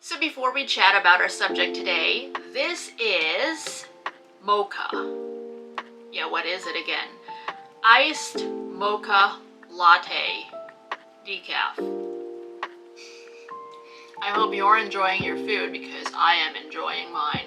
So before we chat about our subject today, this is mocha. Yeah, what is it again? Iced mocha latte decaf. I hope you're enjoying your food because I am enjoying mine.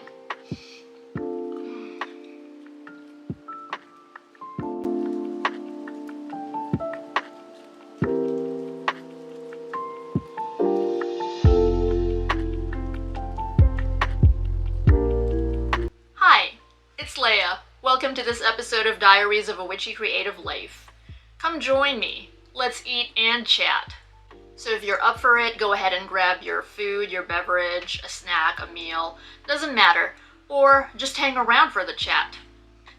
Hi, it's Leia. Welcome to this episode of Diaries of a Witchy Creative Life. Come join me. Let's eat and chat. So if you're up for it, go ahead and grab your food, your beverage, a snack, a meal, doesn't matter, or just hang around for the chat.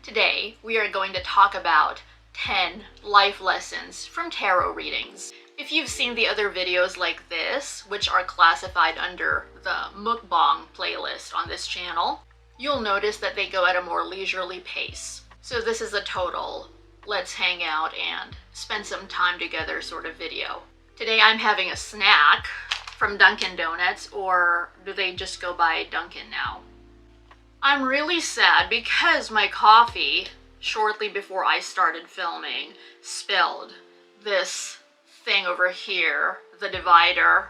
Today, we are going to talk about 10 life lessons from tarot readings. If you've seen the other videos like this, which are classified under the Mukbang playlist on this channel, you'll notice that they go at a more leisurely pace. So this is a total, let's hang out and spend some time together sort of video. Today I'm having a snack from Dunkin Donuts, or do they just go by Dunkin now? I'm really sad because my coffee, shortly before I started filming, spilled this thing over here, the divider.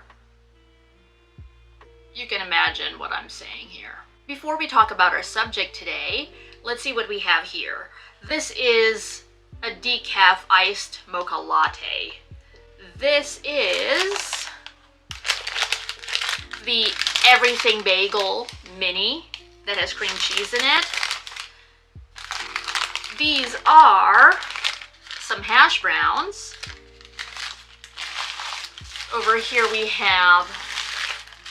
You can imagine what I'm saying here. Before we talk about our subject today, let's see what we have here. This is a decaf iced mocha latte. This is the Everything Bagel Mini that has cream cheese in it. These are some hash browns. Over here we have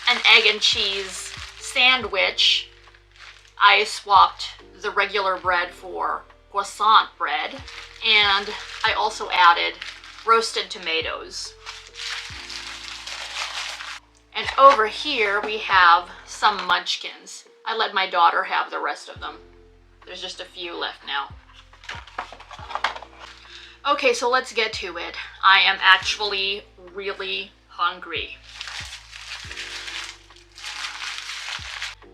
an egg and cheese sandwich. I swapped the regular bread for croissant bread, and I also added roasted tomatoes. And over here we have some munchkins. I let my daughter have the rest of them. There's just a few left now. Okay, so let's get to it. I am actually really hungry.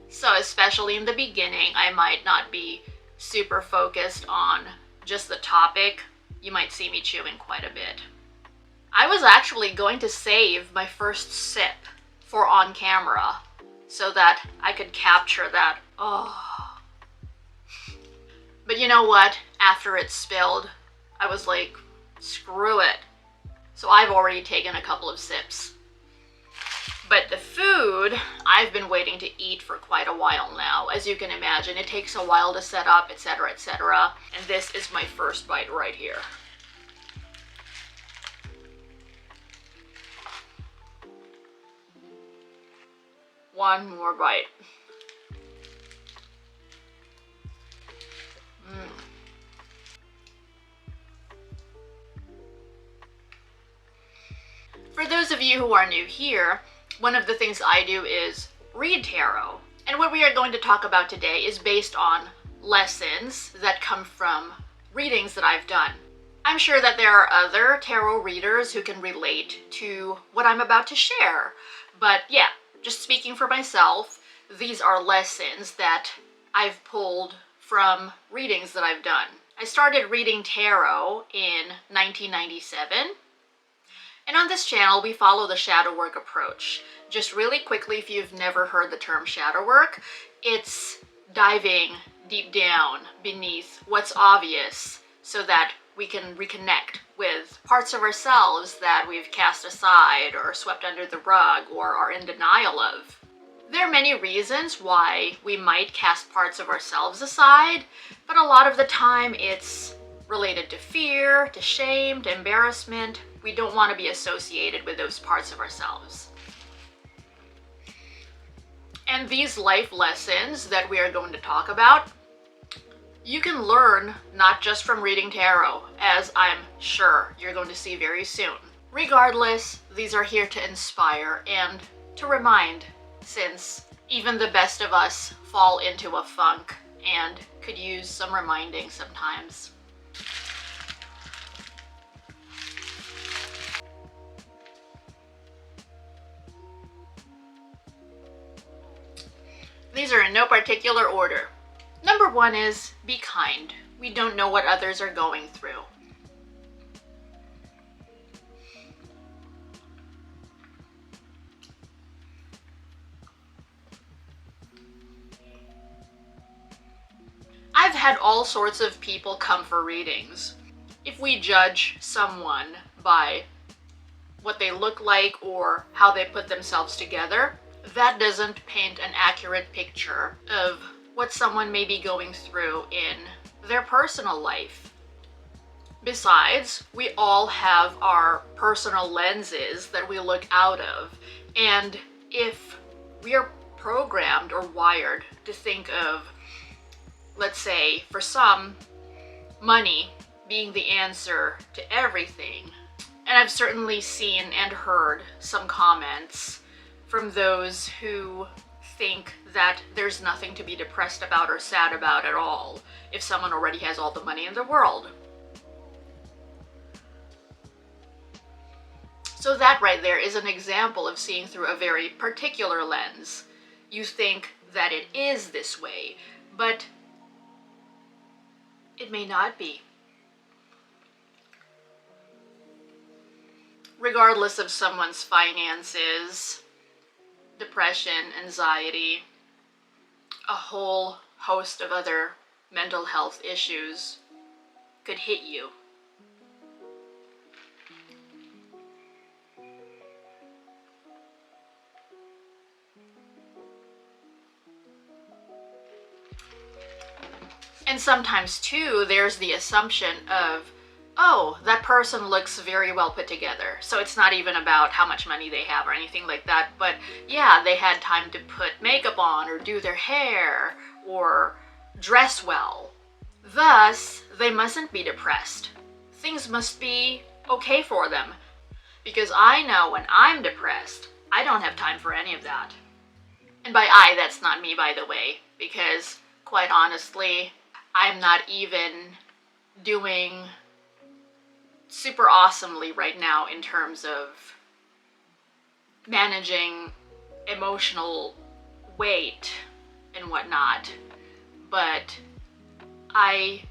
So especially in the beginning, I might not be super focused on just the topic. You might see me chewing quite a bit. I was actually going to save my first sip for on camera so that I could capture that. Oh. But you know what? After it spilled, I was like, screw it. So I've already taken a couple of sips. But the food, I've been waiting to eat for quite a while now. As you can imagine, it takes a while to set up, etc., etc. And this is my first bite right here. One more bite. For those of you who are new here, one of the things I do is read tarot. And what we are going to talk about today is based on lessons that come from readings that I've done. I'm sure that there are other tarot readers who can relate to what I'm about to share. But yeah, just speaking for myself, these are lessons that I've pulled from readings that I've done. I started reading tarot in 1997. And on this channel, we follow the shadow work approach. Just really quickly, if you've never heard the term shadow work, it's diving deep down beneath what's obvious so that we can reconnect with parts of ourselves that we've cast aside or swept under the rug or are in denial of. There are many reasons why we might cast parts of ourselves aside, but a lot of the time it's related to fear, to shame, to embarrassment. We don't want to be associated with those parts of ourselves. And these life lessons that we are going to talk about, you can learn not just from reading tarot, as I'm sure you're going to see very soon. Regardless, these are here to inspire and to remind, since even the best of us fall into a funk and could use some reminding sometimes. These are in no particular order. Number 1 is be kind. We don't know what others are going through. I've had all sorts of people come for readings. If we judge someone by what they look like or how they put themselves together, that doesn't paint an accurate picture of what someone may be going through in their personal life. Besides, we all have our personal lenses that we look out of, and if we are programmed or wired to think of, let's say, for some, money being the answer to everything. And I've certainly seen and heard some comments from those who think that there's nothing to be depressed about or sad about at all if someone already has all the money in the world. So that right there is an example of seeing through a very particular lens. You think that it is this way, but it may not be. Regardless of someone's finances, depression, anxiety, a whole host of other mental health issues could hit you. And sometimes too, there's the assumption of, oh, that person looks very well put together. So it's not even about how much money they have or anything like that, but yeah, they had time to put makeup on or do their hair or dress well. Thus, they mustn't be depressed. Things must be okay for them. Because I know when I'm depressed, I don't have time for any of that. And by I, that's not me, by the way, because quite honestly, I'm not even doing super awesomely right now in terms of managing emotional weight and whatnot. But I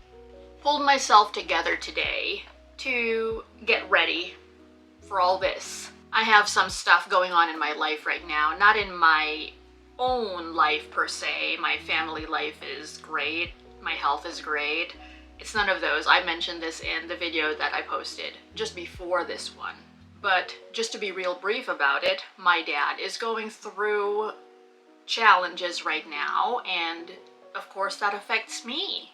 pulled myself together today to get ready for all this. I have some stuff going on in my life right now, not in my own life per se. My family life is great. My health is great. It's none of those. I mentioned this in the video that I posted just before this one. But just to be real brief about it, my dad is going through challenges right now, and of course that affects me.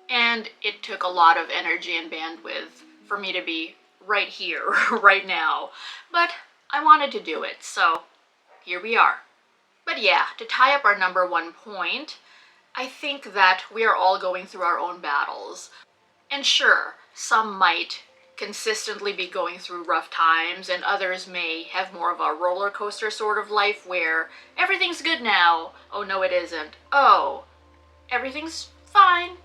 And it took a lot of energy and bandwidth for me to be right here, right now. But I wanted to do it, so here we are. But yeah, to tie up our number 1 point, I think that we are all going through our own battles. And sure, some might consistently be going through rough times, and others may have more of a roller coaster sort of life where everything's good now. Oh, no, it isn't. Oh, everything's fine.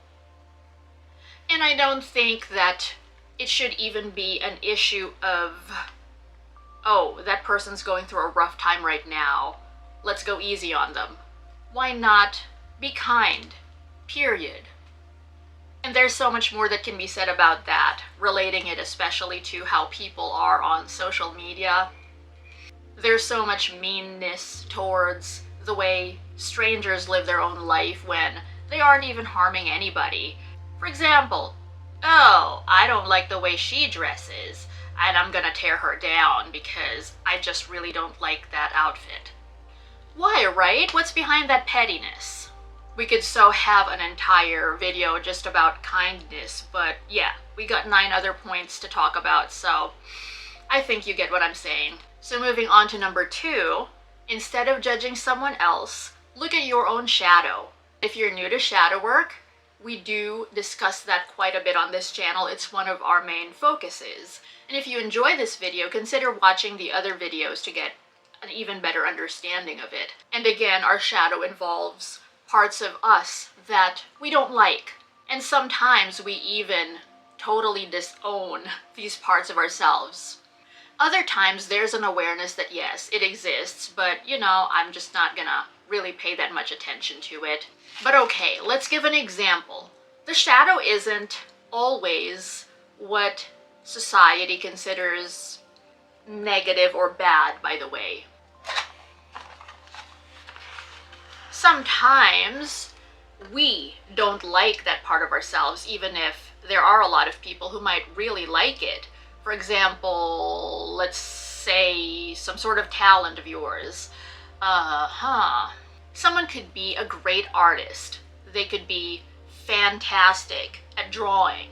And I don't think that it should even be an issue of, oh, that person's going through a rough time right now. Let's go easy on them. Why not be kind? Period. And there's so much more that can be said about that, relating it especially to how people are on social media. There's so much meanness towards the way strangers live their own life when they aren't even harming anybody. For example, oh, I don't like the way she dresses, and I'm gonna tear her down because I just really don't like that outfit. Why, right? What's behind that pettiness? We could so have an entire video just about kindness, but yeah, we got 9 other points to talk about, so I think you get what I'm saying. So moving on to number 2, instead of judging someone else, look at your own shadow. If you're new to shadow work, we do discuss that quite a bit on this channel. It's one of our main focuses. And if you enjoy this video, consider watching the other videos to get an even better understanding of it. And again, our shadow involves parts of us that we don't like. And sometimes we even totally disown these parts of ourselves. Other times there's an awareness that yes, it exists, but I'm just not gonna really pay that much attention to it. But okay, let's give an example. The shadow isn't always what society considers negative or bad, by the way. Sometimes we don't like that part of ourselves, even if there are a lot of people who might really like it. For example, let's say some sort of talent of yours. Someone could be a great artist. They could be fantastic at drawing,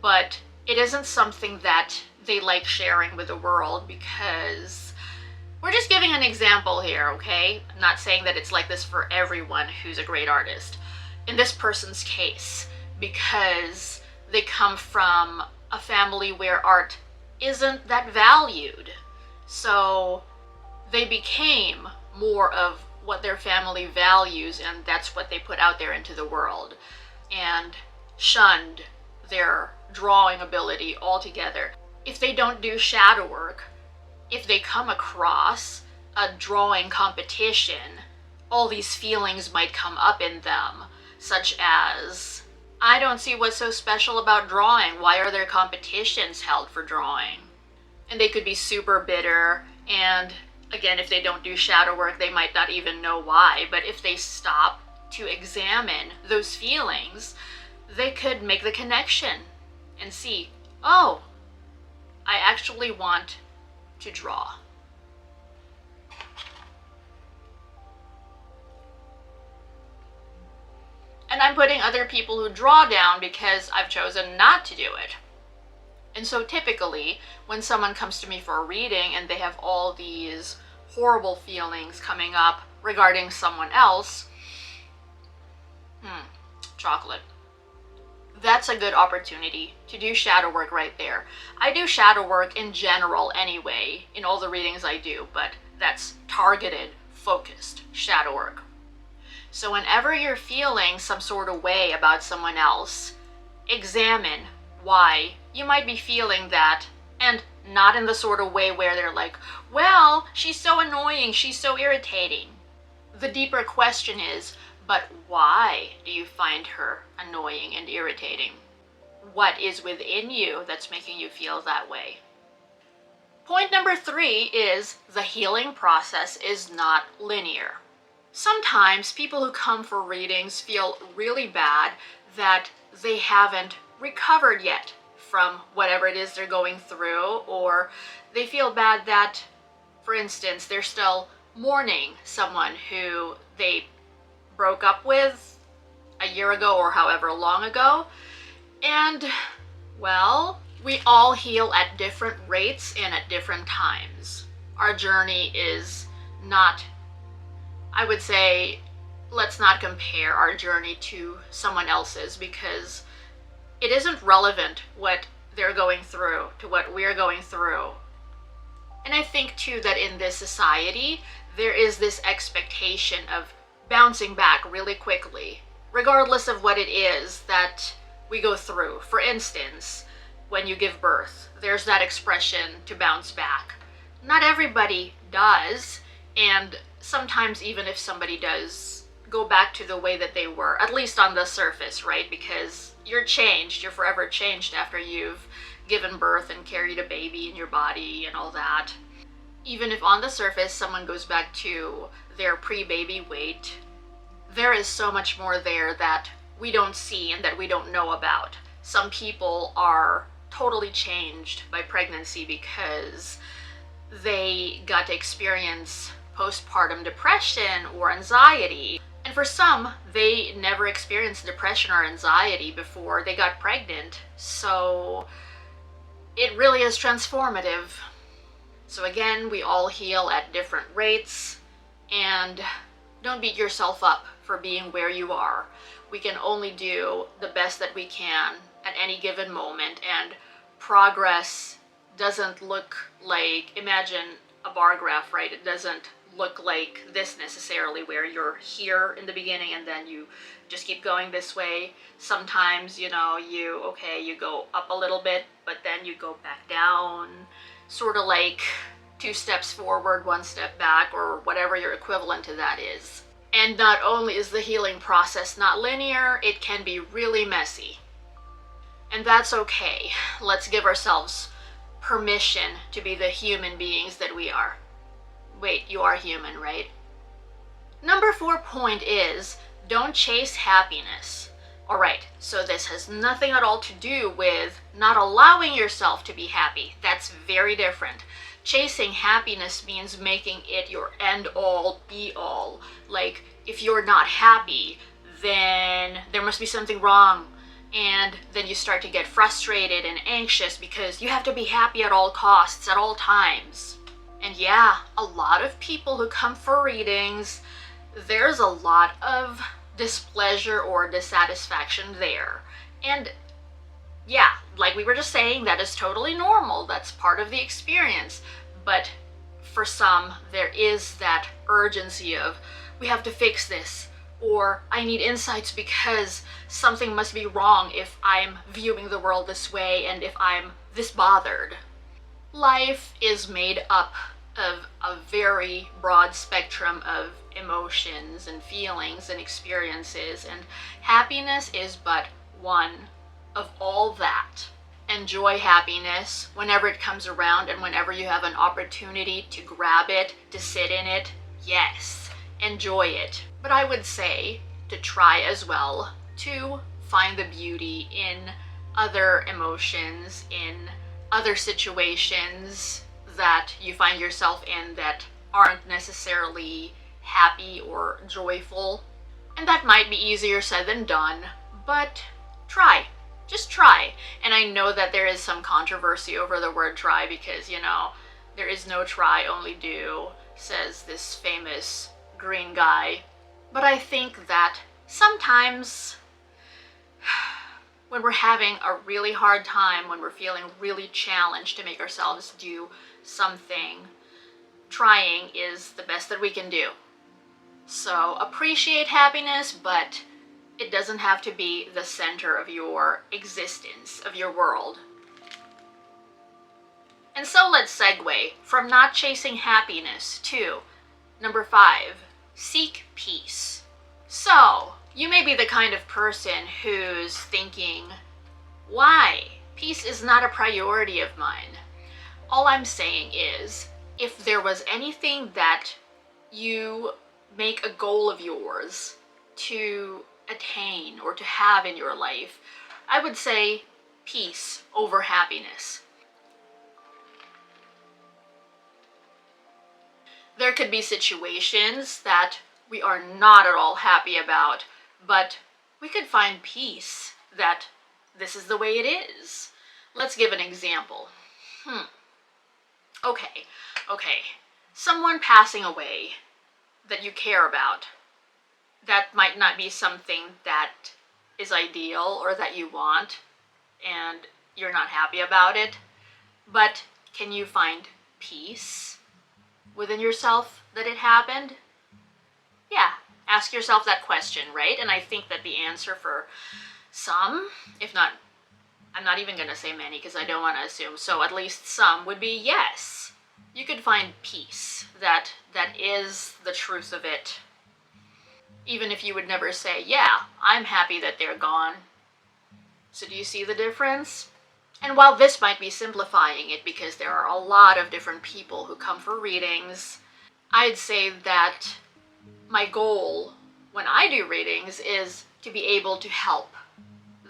but it isn't something that they like sharing with the world because we're just giving an example here, okay? I'm not saying that it's like this for everyone who's a great artist. In this person's case, because they come from a family where art isn't that valued. So they became more of what their family values, and that's what they put out there into the world, and shunned their drawing ability altogether. If they don't do shadow work, if they come across a drawing competition, all these feelings might come up in them, such as, I don't see what's so special about drawing. Why are there competitions held for drawing? And they could be super bitter, and again, if they don't do shadow work, they might not even know why. But if they stop to examine those feelings, they could make the connection and see, oh, I actually want to draw. And I'm putting other people who draw down because I've chosen not to do it. And so typically, when someone comes to me for a reading and they have all these horrible feelings coming up regarding someone else, chocolate. That's a good opportunity to do shadow work right there. I do shadow work in general anyway, in all the readings I do, but that's targeted, focused shadow work. So whenever you're feeling some sort of way about someone else, examine why you might be feeling that, and not in the sort of way where they're like, well, she's so annoying, she's so irritating. The deeper question is, but why do you find her annoying and irritating? What is within you that's making you feel that way? Point number 3 is the healing process is not linear. Sometimes people who come for readings feel really bad that they haven't recovered yet from whatever it is they're going through, or they feel bad that, for instance, they're still mourning someone who they broke up with a year ago or however long ago. And, well, we all heal at different rates and at different times. Our journey is not, I would say, let's not compare our journey to someone else's, because it isn't relevant what they're going through to what we're going through. And I think too that in this society, there is this expectation of bouncing back really quickly, regardless of what it is that we go through. For instance, when you give birth, there's that expression to bounce back. Not everybody does, and sometimes even if somebody does go back to the way that they were, at least on the surface, right? Because you're changed, you're forever changed after you've given birth and carried a baby in your body and all that. Even if on the surface someone goes back to their pre-baby weight, there is so much more there that we don't see and that we don't know about. Some people are totally changed by pregnancy because they got to experience postpartum depression or anxiety. And for some, they never experienced depression or anxiety before they got pregnant. So it really is transformative. So again, we all heal at different rates, and don't beat yourself up for being where you are. We can only do the best that we can at any given moment, and progress doesn't look like, imagine a bar graph, right? It doesn't look like this necessarily, where you're here in the beginning and then you just keep going this way. Sometimes, you go up a little bit, but then you go back down. sort of like 2 steps forward, 1 step back, or whatever your equivalent to that is. And not only is the healing process not linear, it can be really messy. And that's okay. Let's give ourselves permission to be the human beings that we are. Wait, you are human, right? Number 4 point is, don't chase happiness. Alright, so this has nothing at all to do with not allowing yourself to be happy. That's very different. Chasing happiness means making it your end-all, be-all. Like, if you're not happy, then there must be something wrong. And then you start to get frustrated and anxious because you have to be happy at all costs, at all times. And yeah, a lot of people who come for readings, there's a lot of displeasure or dissatisfaction there. And yeah, like we were just saying, that is totally normal. That's part of the experience. But for some, there is that urgency of, we have to fix this, or I need insights because something must be wrong if I'm viewing the world this way and if I'm this bothered. Life is made up of a very broad spectrum of emotions and feelings and experiences, and happiness is but one of all that. Enjoy happiness whenever it comes around and whenever you have an opportunity to grab it, to sit in it. Yes, enjoy it. But I would say to try as well to find the beauty in other emotions, in other situations that you find yourself in that aren't necessarily happy or joyful. And that might be easier said than done, but try. Just try. And I know that there is some controversy over the word try because, you know, there is no try, only do, says this famous green guy. But I think that sometimes when we're having a really hard time, when we're feeling really challenged to make ourselves do something, trying is the best that we can do. So appreciate happiness, but it doesn't have to be the center of your existence, of your world. And so let's segue from not chasing happiness to number 5, seek peace. So, you may be the kind of person who's thinking, why? Peace is not a priority of mine. All I'm saying is, if there was anything that you make a goal of yours to attain or to have in your life, I would say peace over happiness. There could be situations that we are not at all happy about, but we could find peace that this is the way it is. Let's give an example. Okay. Someone passing away that you care about, that might not be something that is ideal or that you want, and you're not happy about it, but can you find peace within yourself that it happened? Yeah, ask yourself that question, right? And I think that the answer for some, if not, I'm not even going to say many because I don't want to assume, so at least some would be yes. You could find peace. That is the truth of it. Even if you would never say, yeah, I'm happy that they're gone. So do you see the difference? And while this might be simplifying it because there are a lot of different people who come for readings, I'd say that my goal when I do readings is to be able to help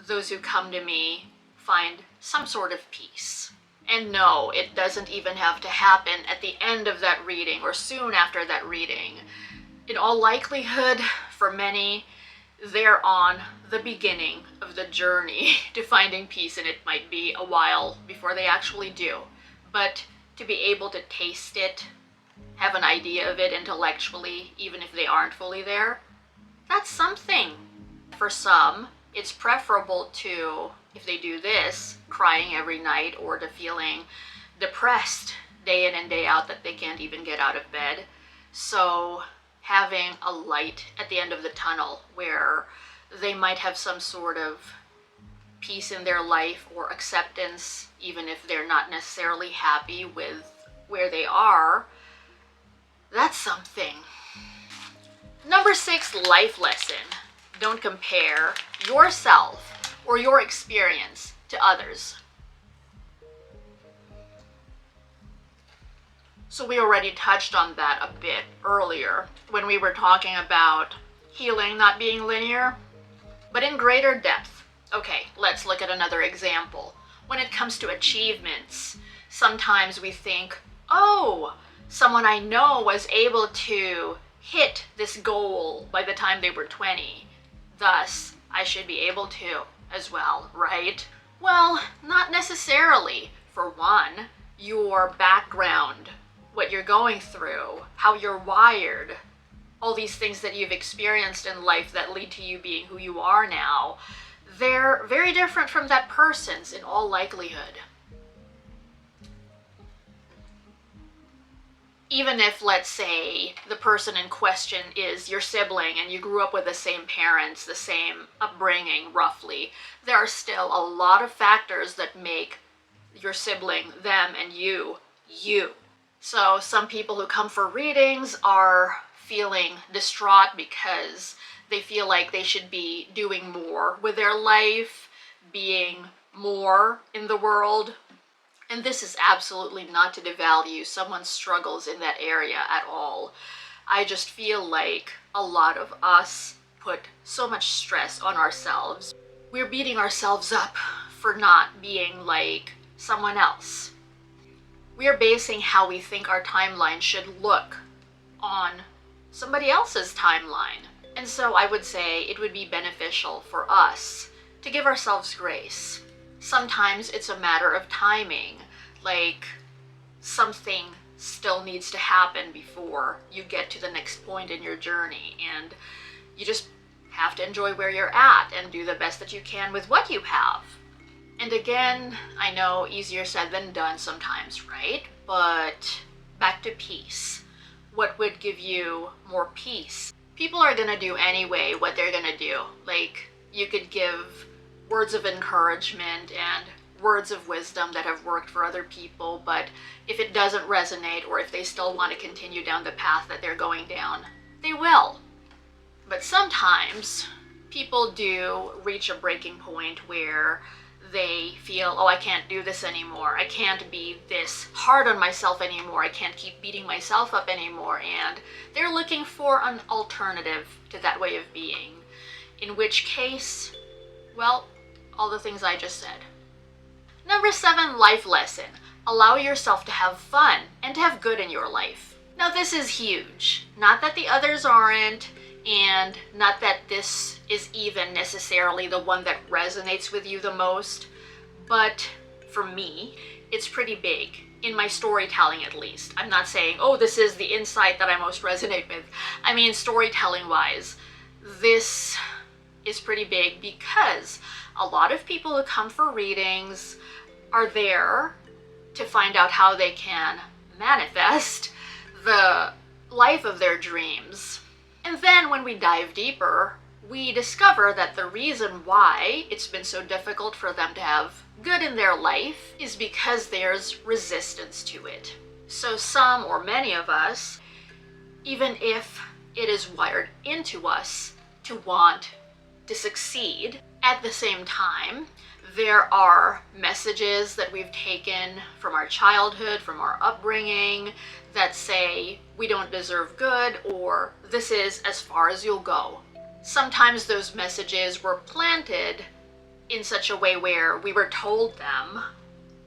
those who come to me find some sort of peace. And no, it doesn't even have to happen at the end of that reading or soon after that reading. In all likelihood, for many, they're on the beginning of the journey to finding peace, and it might be a while before they actually do. But to be able to taste it, have an idea of it intellectually, even if they aren't fully there, that's something. For some, it's preferable to, if they do this, crying every night or to feeling depressed day in and day out that they can't even get out of bed. So having a light at the end of the tunnel where they might have some sort of peace in their life or acceptance, even if they're not necessarily happy with where they are, that's something. Number 6 life lesson. Don't compare yourself or your experience to others. So we already touched on that a bit earlier when we were talking about healing not being linear, but in greater depth. Okay, let's look at another example. When it comes to achievements, sometimes we think, oh, someone I know was able to hit this goal by the time they were 20. Thus, I should be able to as well, right? Well, not necessarily. For one, your background, what you're going through, how you're wired, all these things that you've experienced in life that lead to you being who you are now, they're very different from that person's in all likelihood. Even if, let's say, the person in question is your sibling and you grew up with the same parents, the same upbringing, roughly, there are still a lot of factors that make your sibling, them, and you, you. So some people who come for readings are feeling distraught because they feel like they should be doing more with their life, being more in the world. And this is absolutely not to devalue someone's struggles in that area at all. I just feel like a lot of us put so much stress on ourselves. We're beating ourselves up for not being like someone else. We are basing how we think our timeline should look on somebody else's timeline. And so I would say it would be beneficial for us to give ourselves grace. Sometimes it's a matter of timing, like something still needs to happen before you get to the next point in your journey, and you just have to enjoy where you're at and do the best that you can with what you have. And again, I know easier said than done sometimes, right? But back to peace. What would give you more peace? People are gonna do anyway what they're gonna do. Like, you could give words of encouragement and words of wisdom that have worked for other people, but if it doesn't resonate or if they still want to continue down the path that they're going down, they will. But sometimes people do reach a breaking point where they feel, oh, I can't do this anymore. I can't be this hard on myself anymore. I can't keep beating myself up anymore. And they're looking for an alternative to that way of being. In which case, well, all the things I just said. Number 7 life lesson. Allow yourself to have fun and to have good in your life. Now this is huge. Not that the others aren't, and not that this is even necessarily the one that resonates with you the most, but for me, it's pretty big, in my storytelling at least. I'm not saying, oh, this is the insight that I most resonate with. I mean, storytelling-wise, this is pretty big because a lot of people who come for readings are there to find out how they can manifest the life of their dreams. And then when we dive deeper, we discover that the reason why it's been so difficult for them to have good in their life is because there's resistance to it. So some or many of us, even if it is wired into us to want to succeed, at the same time, there are messages that we've taken from our childhood, from our upbringing, that say we don't deserve good or this is as far as you'll go. Sometimes those messages were planted in such a way where we were told them,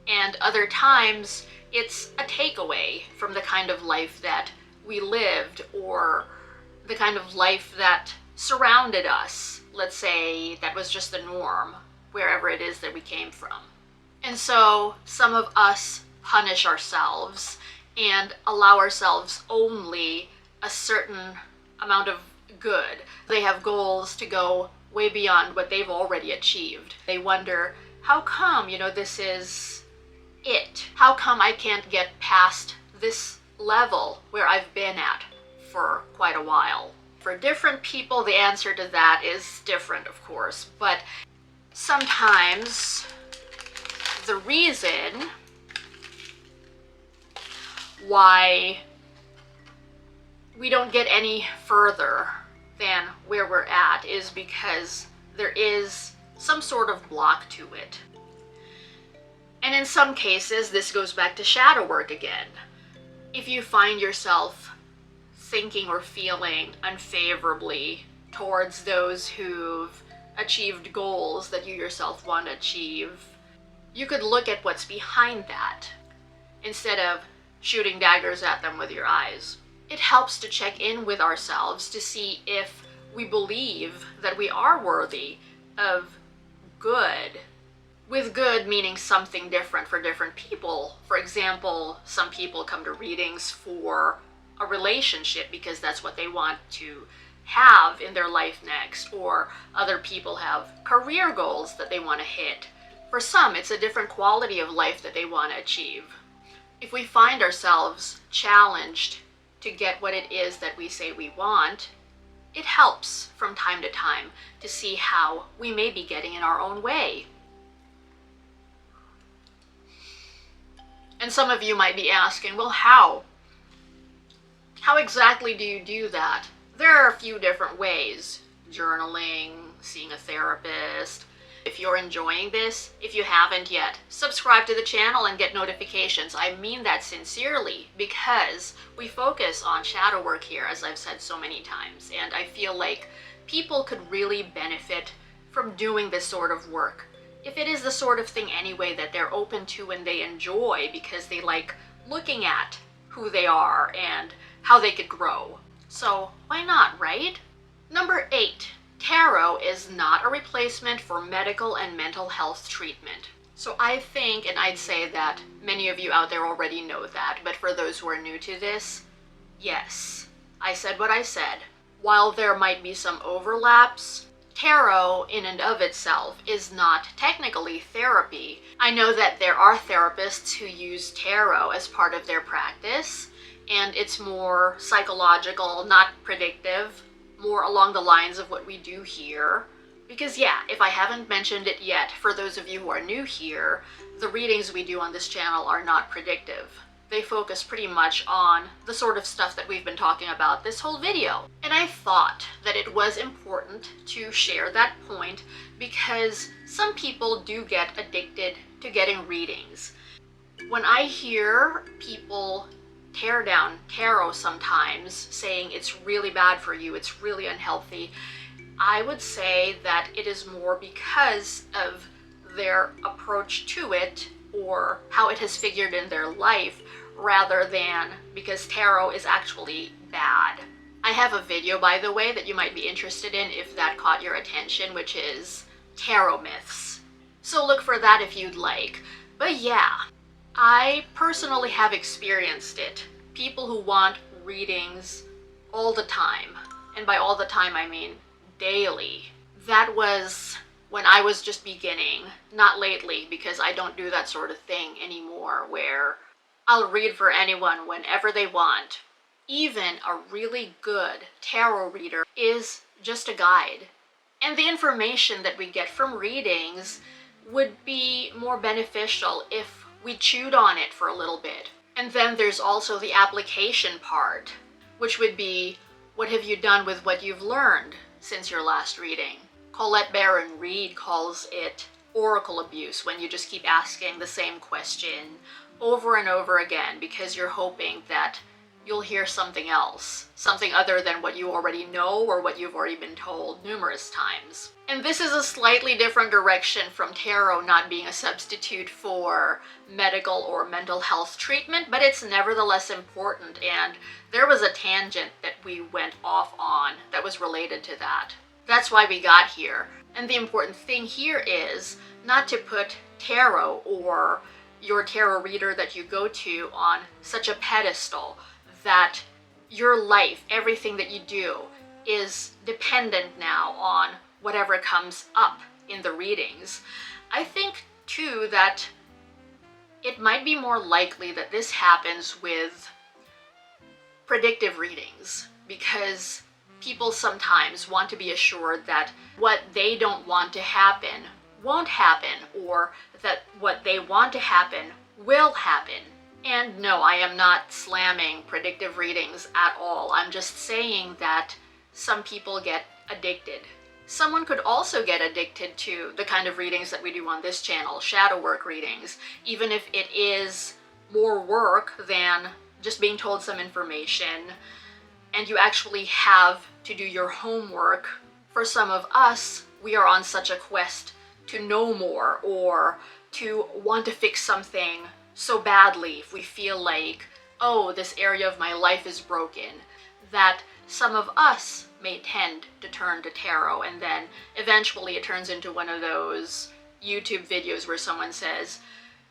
and other times it's a takeaway from the kind of life that we lived or the kind of life that surrounded us. Let's say that was just the norm wherever it is that we came from. And so some of us punish ourselves and allow ourselves only a certain amount of good. They have goals to go way beyond what they've already achieved. They wonder, how come, this is it? How come I can't get past this level where I've been at for quite a while? For different people, the answer to that is different, of course, but sometimes the reason why we don't get any further than where we're at is because there is some sort of block to it. And in some cases, this goes back to shadow work again. If you find yourself thinking or feeling unfavorably towards those who've achieved goals that you yourself want to achieve, you could look at what's behind that instead of shooting daggers at them with your eyes. It helps to check in with ourselves to see if we believe that we are worthy of good. With good meaning something different for different people. For example, some people come to readings for a relationship because that's what they want to have in their life next, or other people have career goals that they want to hit. For some, it's a different quality of life that they want to achieve. If we find ourselves challenged to get what it is that we say we want, it helps from time to time to see how we may be getting in our own way. And some of you might be asking, well, how? How exactly do you do that? There are a few different ways. Journaling, seeing a therapist. If you're enjoying this, if you haven't yet, subscribe to the channel and get notifications. I mean that sincerely, because we focus on shadow work here, as I've said so many times, and I feel like people could really benefit from doing this sort of work. If it is the sort of thing anyway that they're open to and they enjoy because they like looking at who they are and how they could grow. So why not, right? Number 8. Tarot is not a replacement for medical and mental health treatment. So I think, and I'd say that many of you out there already know that, but for those who are new to this, yes, I said what I said. While there might be some overlaps, tarot in and of itself is not technically therapy. I know that there are therapists who use tarot as part of their practice, and it's more psychological, not predictive, more along the lines of what we do here. Because yeah, if I haven't mentioned it yet, for those of you who are new here, the readings we do on this channel are not predictive. They focus pretty much on the sort of stuff that we've been talking about this whole video. And I thought that it was important to share that point because some people do get addicted to getting readings. When I hear people tear down tarot sometimes, saying it's really bad for you, it's really unhealthy, I would say that it is more because of their approach to it or how it has figured in their life, rather than because tarot is actually bad. I have a video, by the way, that you might be interested in if that caught your attention, which is tarot myths. So look for that if you'd like. But yeah, I personally have experienced it. People who want readings all the time, and by all the time I mean daily. That was when I was just beginning, not lately, because I don't do that sort of thing anymore, where I'll read for anyone whenever they want. Even a really good tarot reader is just a guide. And the information that we get from readings would be more beneficial if we chewed on it for a little bit. And then there's also the application part, which would be, what have you done with what you've learned since your last reading? Colette Baron Reed calls it oracle abuse, when you just keep asking the same question over and over again because you're hoping that you'll hear something else, something other than what you already know or what you've already been told numerous times. And this is a slightly different direction from tarot not being a substitute for medical or mental health treatment, but it's nevertheless important, and there was a tangent that we went off on that was related to that. That's why we got here. And the important thing here is not to put tarot or your tarot reader that you go to on such a pedestal that your life, everything that you do, is dependent now on whatever comes up in the readings. I think, too, that it might be more likely that this happens with predictive readings, because people sometimes want to be assured that what they don't want to happen won't happen, or that what they want to happen will happen. And no, I am not slamming predictive readings at all. I'm just saying that some people get addicted. Someone could also get addicted to the kind of readings that we do on this channel, shadow work readings, even if it is more work than just being told some information, and you actually have to do your homework. For some of us, we are on such a quest to know more, or to want to fix something so badly if we feel like, oh, this area of my life is broken, that some of us may tend to turn to tarot, and then eventually it turns into one of those YouTube videos where someone says,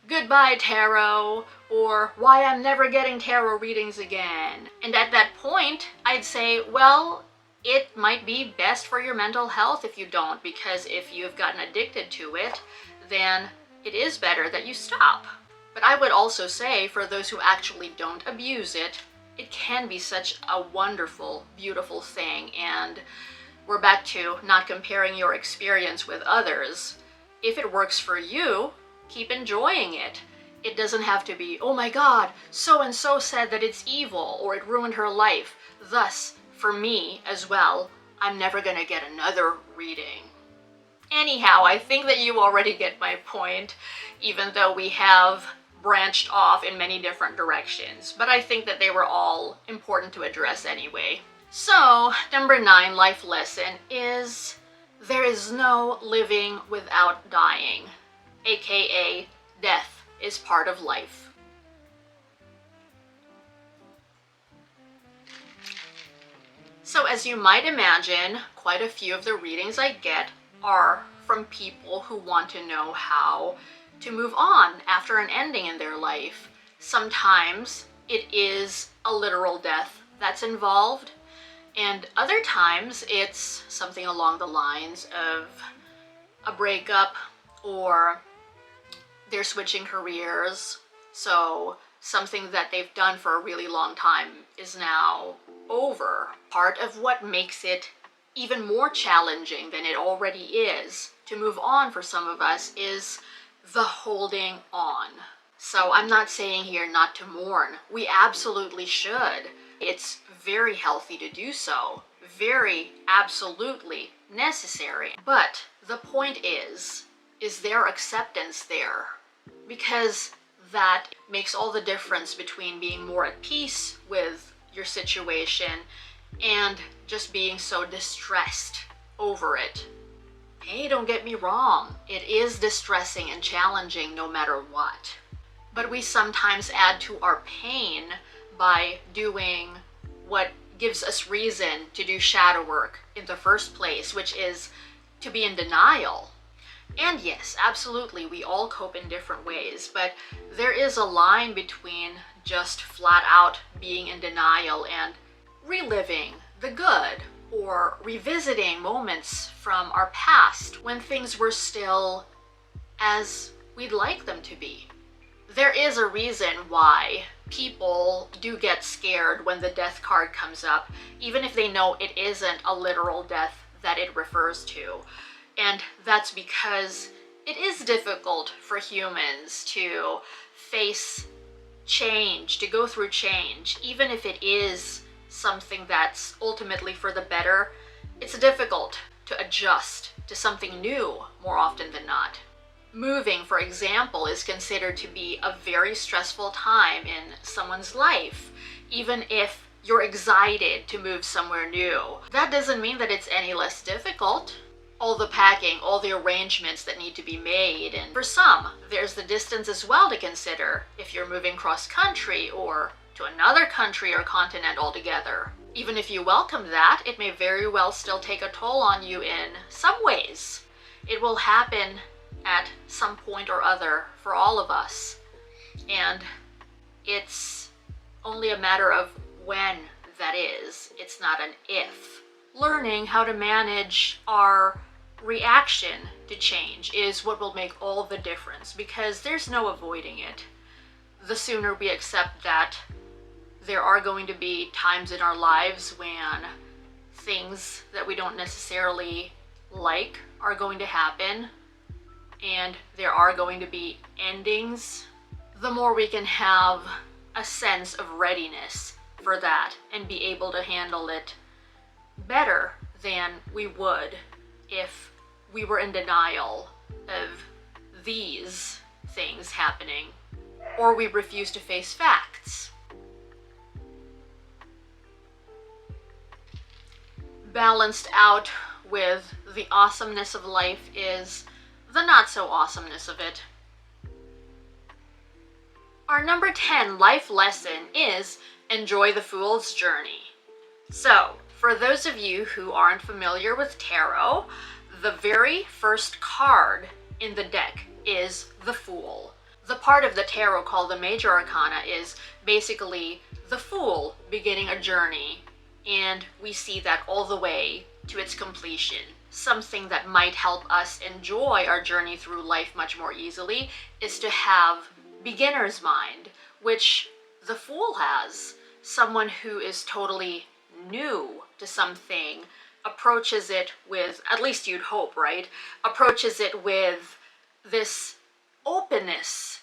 "Goodbye, tarot," or "Why I'm never getting tarot readings again." And at that point, I'd say, well, it might be best for your mental health if you don't, because if you've gotten addicted to it, then it is better that you stop. But I would also say, for those who actually don't abuse it, it can be such a wonderful, beautiful thing. And we're back to not comparing your experience with others. If it works for you, keep enjoying it. It doesn't have to be, oh my God, so-and-so said that it's evil, or it ruined her life. Thus, for me as well, I'm never gonna get another reading. Anyhow, I think that you already get my point, even though we have branched off in many different directions, but I think that they were all important to address anyway. So, number 9 life lesson is, there is no living without dying, aka death is part of life. So as you might imagine, quite a few of the readings I get are from people who want to know how to move on after an ending in their life. Sometimes it is a literal death that's involved, and other times it's something along the lines of a breakup, or they're switching careers, so something that they've done for a really long time is now over. Part of what makes it even more challenging than it already is to move on for some of us is the holding on. So I'm not saying here not to mourn. We absolutely should. It's very healthy to do so. Very absolutely necessary. But the point is there acceptance there? Because that makes all the difference between being more at peace with your situation and just being so distressed over it. Hey, don't get me wrong, it is distressing and challenging no matter what. But we sometimes add to our pain by doing what gives us reason to do shadow work in the first place, which is to be in denial. And yes, absolutely, we all cope in different ways, but there is a line between just flat out being in denial and reliving the good, or revisiting moments from our past when things were still as we'd like them to be. There is a reason why people do get scared when the death card comes up, even if they know it isn't a literal death that it refers to. And that's because it is difficult for humans to face change, to go through change, even if it is something that's ultimately for the better. It's difficult to adjust to something new more often than not. Moving, for example, is considered to be a very stressful time in someone's life, even if you're excited to move somewhere new. That doesn't mean that it's any less difficult. All the packing, all the arrangements that need to be made, and for some, there's the distance as well to consider if you're moving cross-country or to another country or continent altogether. Even if you welcome that, it may very well still take a toll on you in some ways. It will happen at some point or other for all of us, and it's only a matter of when that is. It's not an if. Learning how to manage our reaction to change is what will make all the difference, because there's no avoiding it. The sooner we accept that there are going to be times in our lives when things that we don't necessarily like are going to happen, and there are going to be endings, the more we can have a sense of readiness for that and be able to handle it better than we would if we were in denial of these things happening, or we refuse to face facts. Balanced out with the awesomeness of life is the not so awesomeness of it. Our number 10 life lesson is enjoy the fool's journey. So, for those of you who aren't familiar with tarot, the very first card in the deck is the Fool. The part of the tarot called the Major Arcana is basically the Fool beginning a journey, and we see that all the way to its completion. Something that might help us enjoy our journey through life much more easily is to have beginner's mind, which the Fool has. Someone who is totally new to something approaches it with, at least you'd hope, right? Approaches it with this openness.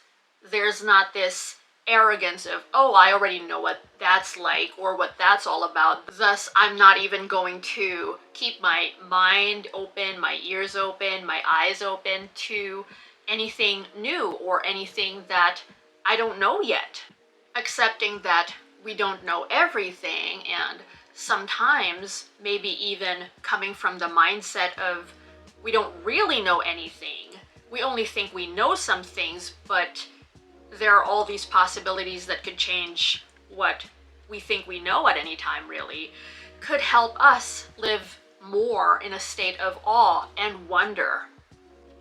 There's not this arrogance of, oh, I already know what that's like or what that's all about. Thus, I'm not even going to keep my mind open, my ears open, my eyes open to anything new or anything that I don't know yet. Accepting that we don't know everything, and sometimes maybe even coming from the mindset of we don't really know anything. We only think we know some things, but there are all these possibilities that could change what we think we know at any time, really, could help us live more in a state of awe and wonder.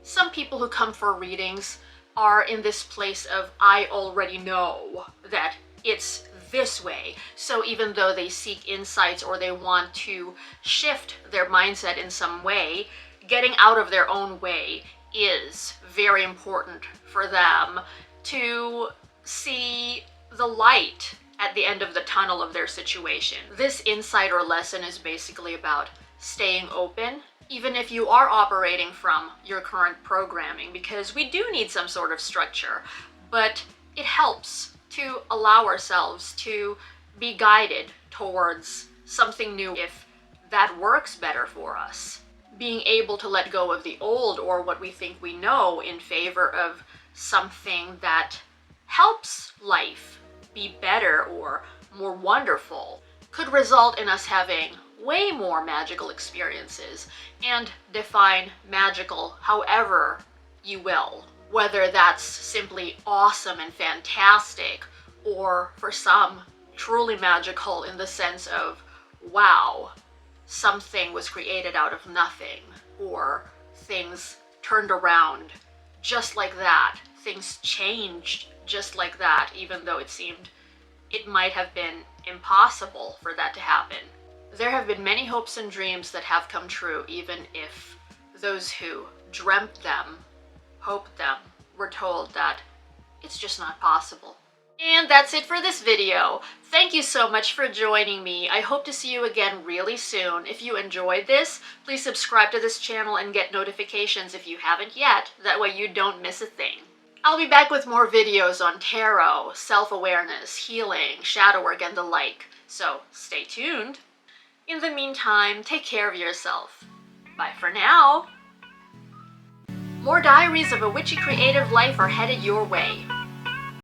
Some people who come for readings are in this place of, I already know that it's this way. So even though they seek insights or they want to shift their mindset in some way, getting out of their own way is very important for them to see the light at the end of the tunnel of their situation. This insight or lesson is basically about staying open, even if you are operating from your current programming, because we do need some sort of structure, but it helps to allow ourselves to be guided towards something new if that works better for us. Being able to let go of the old or what we think we know in favor of something that helps life be better or more wonderful could result in us having way more magical experiences, and define magical however you will. Whether that's simply awesome and fantastic, or for some, truly magical in the sense of, wow, something was created out of nothing, or things turned around just like that. Things changed just like that, even though it seemed it might have been impossible for that to happen. There have been many hopes and dreams that have come true, even if those who dreamt them, hoped them, were told that it's just not possible. And that's it for this video. Thank you so much for joining me. I hope to see you again really soon. If you enjoyed this, please subscribe to this channel and get notifications if you haven't yet. That way you don't miss a thing. I'll be back with more videos on tarot, self-awareness, healing, shadow work, and the like. So stay tuned. In the meantime, take care of yourself. Bye for now. More diaries of a witchy creative life are headed your way.